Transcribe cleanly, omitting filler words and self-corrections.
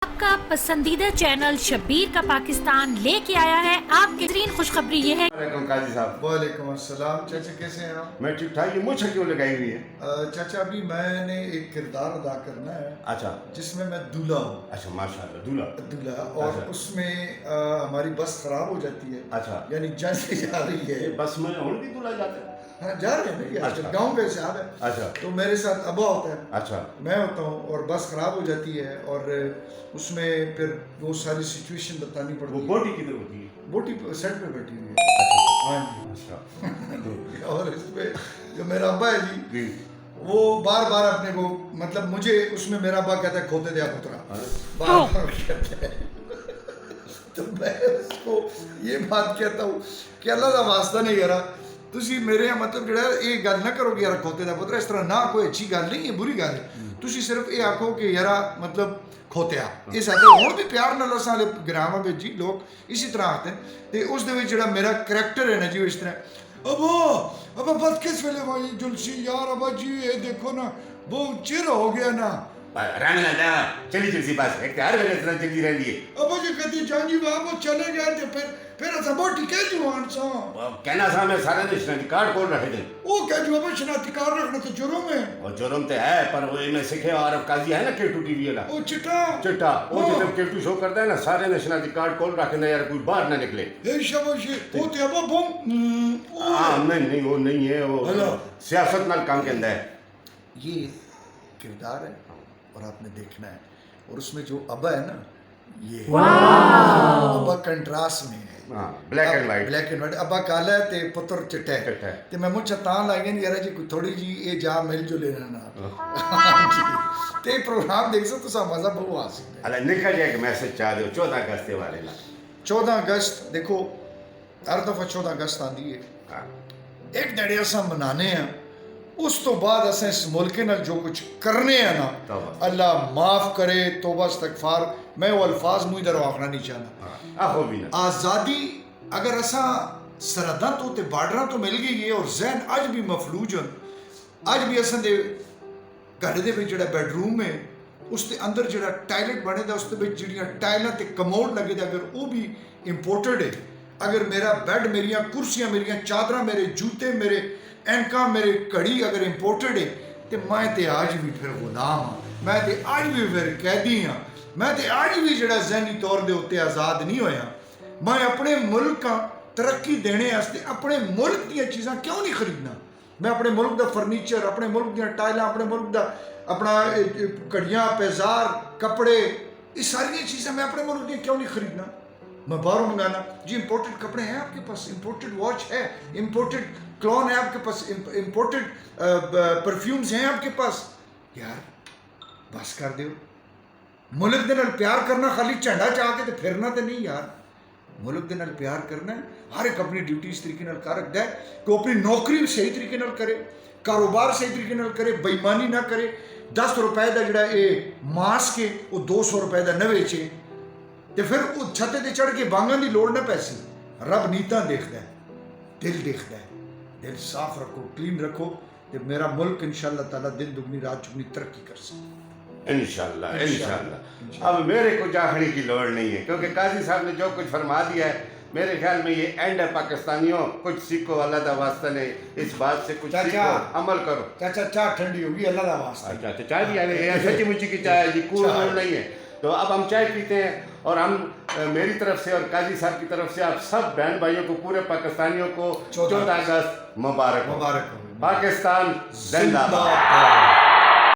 आपका पसंदीदा चैनल शब्बीर का पाकिस्तान लेके आया है आपके बेहतरीन खुशखबरी ये है। वालेकुम काजी साहब। वालेकुम अस्सलाम। चाचा कैसे हैं आप? मैं ठीक ठाक। ये मुझे क्यों लगाई हुई है? चाचा अभी मैंने एक किरदार अदा करना है अच्छा जिसमें मैं दूल्हा हूँ। अच्छा माशाल्लाह दूल्हा। दूल्हा और अच्छा। उसमें हमारी बस खराब हो जाती है। अच्छा यानी जंग जा रही ये है। बस में और भी दूल्हा जाता है? हाँ जा रहे हैं ना ये अच्छा। गाँव का हिसाब है। अच्छा तो मेरे साथ अब्बा होता है, अच्छा मैं होता हूँ और बस खराब हो जाती है और उसमें फिर वो सारी सिचुएशन बतानी वो पड़ती है। बोटी किधर होती है? बोटी सेट पे बैठी हुई है। हाँ अच्छा जी। और इसमें जो मेरा अब्बा है जी जी। वो बार बार अपने को मतलब मुझे उसमें मेरा अब्बा कहता है खोते दे पुत्रा, बार बार कहता है। तो मैं उसको ये बात कहता हूँ कि अल्लाह का वास्ता नहीं यारा तुसी मेरे मतलब ਜਿਹੜਾ ਇਹ ਗੱਲ ਨਾ ਕਰੋ ਕਿ ਯਾਰ ਖੋਤੇ ਦਾ ਪੁੱਤਰ ਇਸ ਤਰ੍ਹਾਂ ਨਾ ਕੋਈ ਅੱਛੀ ਗੱਲ ਨਹੀਂ ਹੈ ਬੁਰੀ ਗੱਲ ਹੈ ਤੁਸੀਂ ਸਿਰਫ ਇਹ ਆਖੋ ਕਿ ਯਾਰਾ मतलब ਖੋਤਿਆ ਇਹ ਸਾਡੇ ਹੁਣ ਵੀ ਪਿਆਰ ਨਾਲ ਅਸਾਂ ਵਾਲੇ ਗ੍ਰਾਮਾਂ ਵਿੱਚ ਜੀ ਲੋਕ ਇਸੇ ਤਰ੍ਹਾਂ ਆਖਦੇ ਤੇ ਉਸ ਦੇ ਵਿੱਚ ਜਿਹੜਾ ਮੇਰਾ ਕਰੈਕਟਰ ਹੈ ਨਾ ਜੀ ਇਸ ਤਰ੍ਹਾਂ अबा बस किस वेले भाई जुलसी यार अबा जी ये देखो ना बहुत चिर हो गया ना रहने ना चली चली बस एक हर वेले इतना चली रहती है। अबा जी कदी जांजी बाबू चले गए थे फिर असा बोटी के जुआन सा कहना सा मैं सारे ने शनाख्ती कार्ड खोल रखे थे। वो क्या जो अबा शनाख्ती कार्ड रखना तो जुर्म है। और जुर्म तो है पर वो मैं सीखे और काजी है ना केटू टीवी वाला वो चिट्टा चिट्टा वो जब केटू शो करता है ना सारे ने शनाख्ती कार्ड खोल रखे ना यार कोई बाहर ना निकले। ए शाबाश वो ते अबा बम हाँ नहीं वो नहीं है वो हेलो। सियासत नाल काम के अंदर है। ये किरदार है और आपने देखना है और उसमें जो अब्बा है ना ये अब्बा कंट्रास्ट में है। हाँ black and white black and white अब्बा काला है ते पुत्र चिट्टा है चिट्टा है। ते मैं मुझे तां लागे नहीं यार जी कोई थोड़ी जी ये जा मिल जो लेना ना हाँ जी ते प्रोग्राम देख सो तो मजा बहुत आ सकता है। अल्लाह निकल जाए एक मैसेज चाह दो 14 अगस्त वाले ना 14 अगस्त देखो हर दफा 14 अगस्त आती है हाँ। एक दड़े असा मनाने हैं उस तो बाद असें इस मुल्क नाल जो कुछ करने हैं ना तौबा। अल्लाह माफ करे तौबा इस्तगफार मैं वो अल्फाज मुझे दर आखना नहीं चाहना। आहो भी ना आज़ादी अगर असा सरहदां तो ते बार्डरां तो मिल गई है और जहन अज भी मफलूज हैं अज भी असां दे घर दे विच जिहड़ा बेडरूम है उस दे अंदर जिहड़ा टायलेट बने दा उस दे विच जिहड़ियां टाइलां ते कमोड लगे दे अगर वो भी इंपोर्टेड है अगर मेरा बेड मेरियां कुर्सियां मेरियां चादरां मेरे जूते मेरे एनका मेरे घड़ी अगर इंपोर्टेड है तो मैं ते आज भी फिर गुलाम हाँ मैं ते आज भी फिर कैदी हाँ मैं ते आज भी जिहड़ा जहनी तौर दे उत्ते आज़ाद नहीं होया। मैं अपने मुल्क तरक्की देने वास्ते अपने मुल्क दी चीज़ां क्यों नहीं खरीदना। मैं अपने मुल्क दा फर्नीचर अपने मुल्क दी टाइलां अपने मुल्क दा अपना घड़ियां पैजार कपड़े ये सारी चीज़ें मैं अपने मुल्क दी क्यों नहीं खरीदना। मैं बाहरों मंगाना जी इंपोर्टेड कपड़े हैं आपके पास इंपोर्टेड वॉच है इंपोर्टेड क्लॉन है आपके पास इंपोर्टेड परफ्यूम्स हैं आपके पास यार बस कर दो। मुल्क दे नाल प्यार करना खाली झंडा चाह के तो फिरना तो नहीं यार मुल्क दे नाल प्यार करना है हर एक अपनी ड्यूटी इस तरीके नाल कर रखता है कि अपनी नौकरी सही तरीके नाल करे कारोबार सही तरीके नाल करे बेईमानी ना करे 10 रुपए का जिहड़ा ये मास्क है वो 200 रुपए का न वेचे तो फिर वो छत्ते ते चढ़ के बांगां दी लोड़ ना पैसी। रब नीतां देखदा है दिल देखदा है दिल साफ रखो क्लीन रखो तो मेरा मुल्क इंशाअल्लाह ताला दिन दुगनी रात चुगनी तरक्की कर सकता इंशाल्लाह इंशाल्लाह। अब मेरे को जाखड़ी की लोड़ नहीं है क्योंकि काजी साहब ने जो कुछ फरमा दिया है मेरे ख्याल में ये एंड है पाकिस्तानियों कुछ सीखो अल्लाह का वास्ता नहीं इस बात से कुछ सीखो अमल करो। चाचा चाय ठंडी होगी अल्लाह का वास्ता। अच्छा तो चाय भी आ गई है सच्ची मुच्ची की चाय है जी कूल नहीं है। तो अब हम चाय पीते हैं और हम मेरी तरफ से और काजी साहब की तरफ से आप सब बहन भाइयों को पूरे पाकिस्तानियों को 14 अगस्त मुबारक हो। मुबारक हो। पाकिस्तान जिंदाबाद।